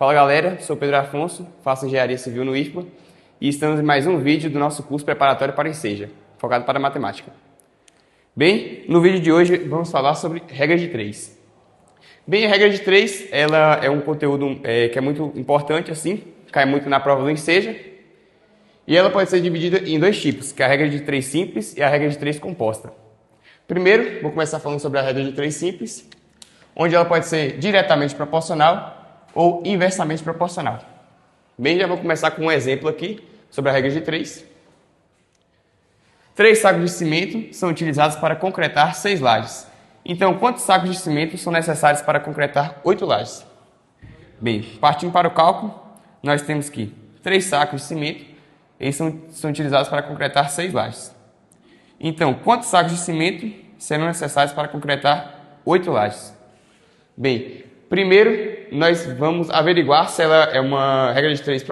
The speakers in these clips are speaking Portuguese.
Fala galera, sou Pedro Afonso, faço Engenharia Civil no IFPA e estamos em mais um vídeo do nosso curso preparatório para o Enseja, focado para matemática. Bem, no vídeo de hoje vamos falar sobre regra de 3. Bem, a regra de 3 ela é um conteúdo que é muito importante, assim, cai muito na prova do Enseja, e ela pode ser dividida em dois tipos, que é a regra de 3 simples e a regra de 3 composta. Primeiro, vou começar falando sobre a regra de 3 simples, onde ela pode ser diretamente proporcional ou inversamente proporcional. Bem, já vou começar com um exemplo aqui sobre a regra de 3. 3 sacos de cimento são utilizados para concretar 6 lajes. Então, quantos sacos de cimento são necessários para concretar 8 lajes? Bem, partindo para o cálculo, nós temos que 3 sacos de cimento eles são utilizados para concretar 6 lajes. Então, quantos sacos de cimento serão necessários para concretar 8 lajes? Bem, primeiro nós vamos averiguar se ela é uma regra de 3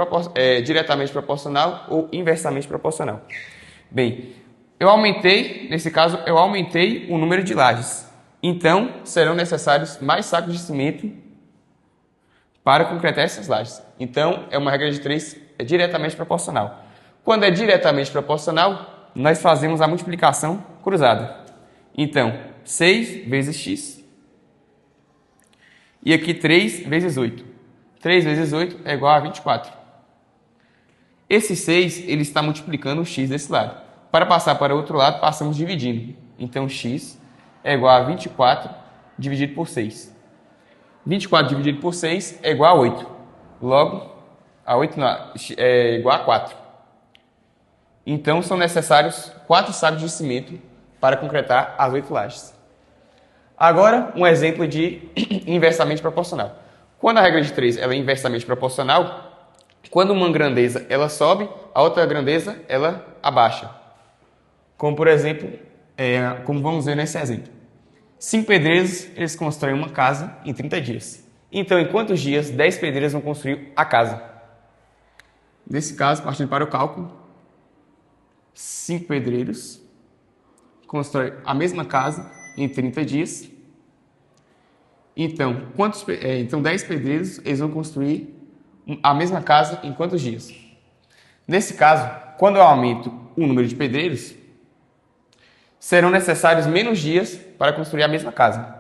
diretamente proporcional ou inversamente proporcional. Bem, nesse caso, eu aumentei o número de lajes. Então, serão necessários mais sacos de cimento para concretar essas lajes. Então, é uma regra de 3 diretamente proporcional. Quando é diretamente proporcional, nós fazemos a multiplicação cruzada. Então, 6 vezes x e aqui 3 vezes 8. 3 vezes 8 é igual a 24. Esse 6 ele está multiplicando o x desse lado. Para passar para o outro lado, passamos dividindo. Então, x é igual a 24 dividido por 6. 24 dividido por 6 é igual a 8. Logo, a 8 é igual a 4. Então, são necessários 4 sacos de cimento para concretar as 8 lajes. Agora, um exemplo de inversamente proporcional. Quando a regra de 3 ela é inversamente proporcional, quando uma grandeza ela sobe, a outra grandeza ela abaixa. Como, por exemplo, como vamos ver nesse exemplo. 5 pedreiros eles constroem uma casa em 30 dias. Então, em quantos dias 10 pedreiros vão construir a casa? Nesse caso, partindo para o cálculo, 5 pedreiros constroem a mesma casa em 30 dias. Então, 10 pedreiros eles vão construir a mesma casa em quantos dias? Nesse caso, quando eu aumento o número de pedreiros, serão necessários menos dias para construir a mesma casa.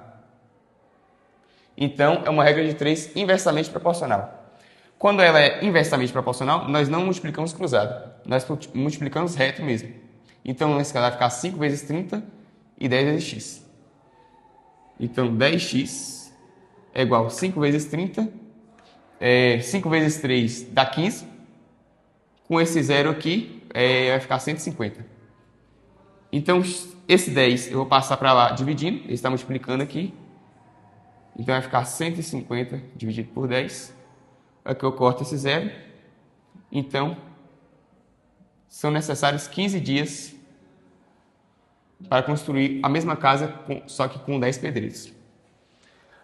Então, é uma regra de 3 inversamente proporcional. Quando ela é inversamente proporcional, nós não multiplicamos cruzado, nós multiplicamos reto mesmo. Então, nesse caso vai ficar 5 vezes 30 e 10 vezes x. Então, 10x é igual a 5 vezes 30. 5 vezes 3 dá 15. Com esse zero aqui, vai ficar 150. Então, esse 10 eu vou passar para lá dividindo. Ele está multiplicando aqui. Então, vai ficar 150 dividido por 10. Aqui eu corto esse zero. Então, são necessários 15 dias para construir a mesma casa, só que com 10 pedreiros.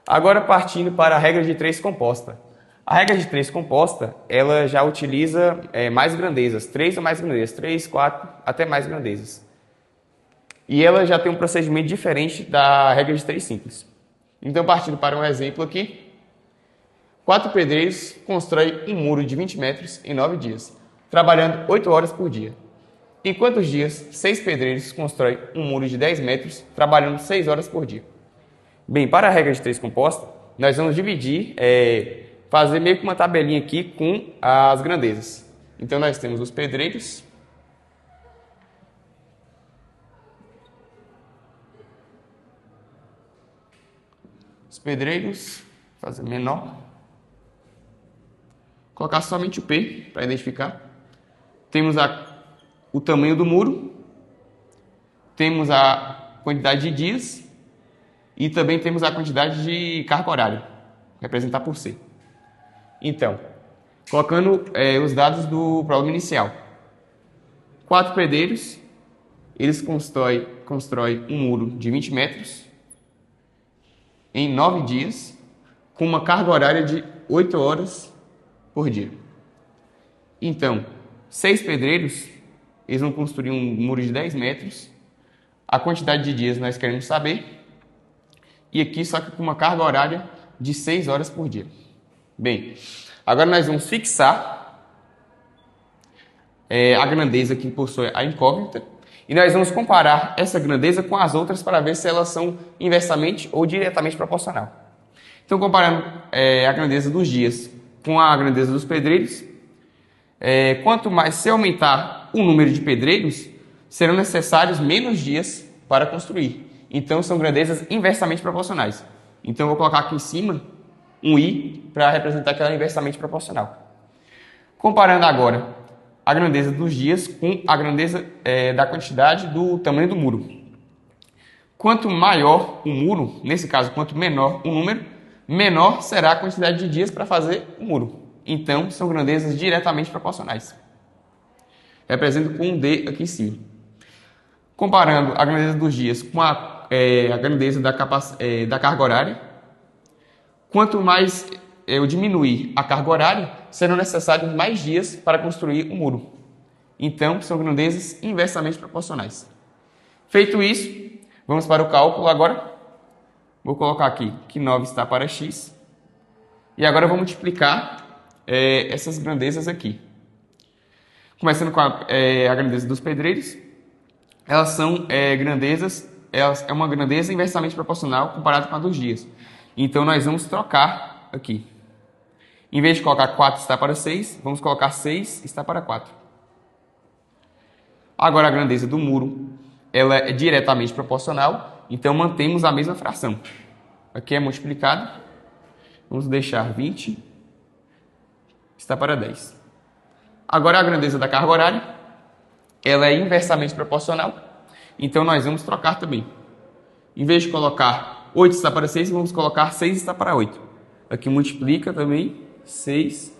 Agora, partindo para a regra de 3 composta. A regra de 3 composta, ela já utiliza mais grandezas, 3 ou mais grandezas, 3, 4, até mais grandezas. E ela já tem um procedimento diferente da regra de 3 simples. Então, partindo para um exemplo aqui, 4 pedreiros constroem um muro de 20 metros em 9 dias, trabalhando 8 horas por dia. Em quantos dias 6 pedreiros constroem um muro de 10 metros, trabalhando 6 horas por dia? Bem, para a regra de 3 composta, nós vamos dividir, fazer meio que uma tabelinha aqui com as grandezas. Então, nós temos os pedreiros. Os pedreiros, fazer menor. Colocar somente o P para identificar. Temos o tamanho do muro. Temos a quantidade de dias. E também temos a quantidade de carga horária, representar por C. Então, colocando os dados do problema inicial. 4 pedreiros, eles constroem um muro de 20 metros em 9 dias, com uma carga horária de 8 horas por dia. Então, 6 pedreiros, eles vão construir um muro de 10 metros. A quantidade de dias nós queremos saber. E aqui só que com uma carga horária de 6 horas por dia. Bem, agora nós vamos fixar a grandeza que possui a incógnita e nós vamos comparar essa grandeza com as outras para ver se elas são inversamente ou diretamente proporcional. Então, comparando a grandeza dos dias com a grandeza dos pedreiros, quanto mais se aumentar o número de pedreiros, serão necessários menos dias para construir. Então, são grandezas inversamente proporcionais. Então, eu vou colocar aqui em cima um i para representar que ela é inversamente proporcional. Comparando agora a grandeza dos dias com a grandeza da quantidade do tamanho do muro. Quanto maior o muro, nesse caso, quanto menor o número, menor será a quantidade de dias para fazer o muro. Então, são grandezas diretamente proporcionais. Represento com um D aqui em cima. Comparando a grandeza dos dias com a grandeza da carga horária, quanto mais eu diminuir a carga horária, serão necessários mais dias para construir o muro. Então, são grandezas inversamente proporcionais. Feito isso, vamos para o cálculo agora. Vou colocar aqui que 9 está para x. E agora eu vou multiplicar essas grandezas aqui. Começando com a grandeza dos pedreiros. Elas são grandezas, é uma grandeza inversamente proporcional comparada com a dos dias. Então, nós vamos trocar aqui. Em vez de colocar 4 está para 6, vamos colocar 6 está para 4. Agora, a grandeza do muro ela é diretamente proporcional, então mantemos a mesma fração. Aqui é multiplicado. Vamos deixar 20 está para 10. Agora, a grandeza da carga horária ela é inversamente proporcional, então nós vamos trocar também. Em vez de colocar 8 está para 6, vamos colocar 6 está para 8. Aqui multiplica também, 6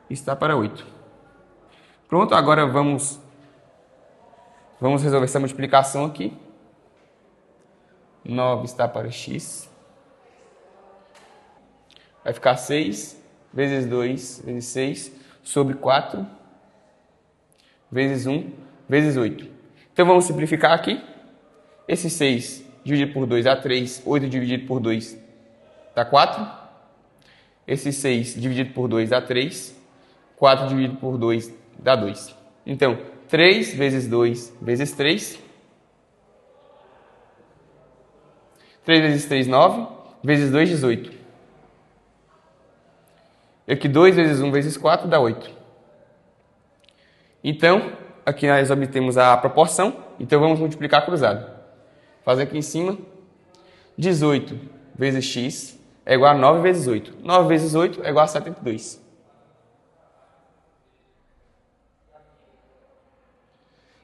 está para 8. Pronto, agora vamos resolver essa multiplicação aqui. 9 está para x. Vai ficar 6 vezes 2 vezes 6 sobre 4 vezes 1 vezes 8. Então, vamos simplificar aqui. Esse 6 dividido por 2 dá 3. 8 dividido por 2 dá 4. Esse 6 dividido por 2 dá 3. 4 dividido por 2 dá 2. Então, 3 vezes 2 vezes 3. 3 vezes 3, 9. Vezes 2, 18. E aqui 2 vezes 1 vezes 4 dá 8. Então, aqui nós obtemos a proporção. Então, vamos multiplicar cruzado. Fazer aqui em cima. 18 vezes x é igual a 9 vezes 8. 9 vezes 8 é igual a 72.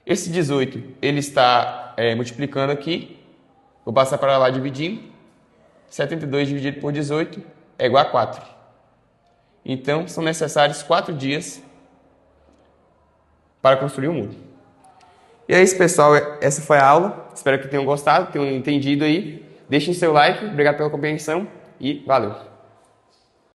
Esse 18, ele está multiplicando aqui. Vou passar para lá dividindo. 72 dividido por 18 é igual a 4. Então, são necessários 4 dias para construir o muro. E é isso, pessoal. Essa foi a aula. Espero que tenham gostado, tenham entendido aí. Deixem seu like. Obrigado pela compreensão e valeu!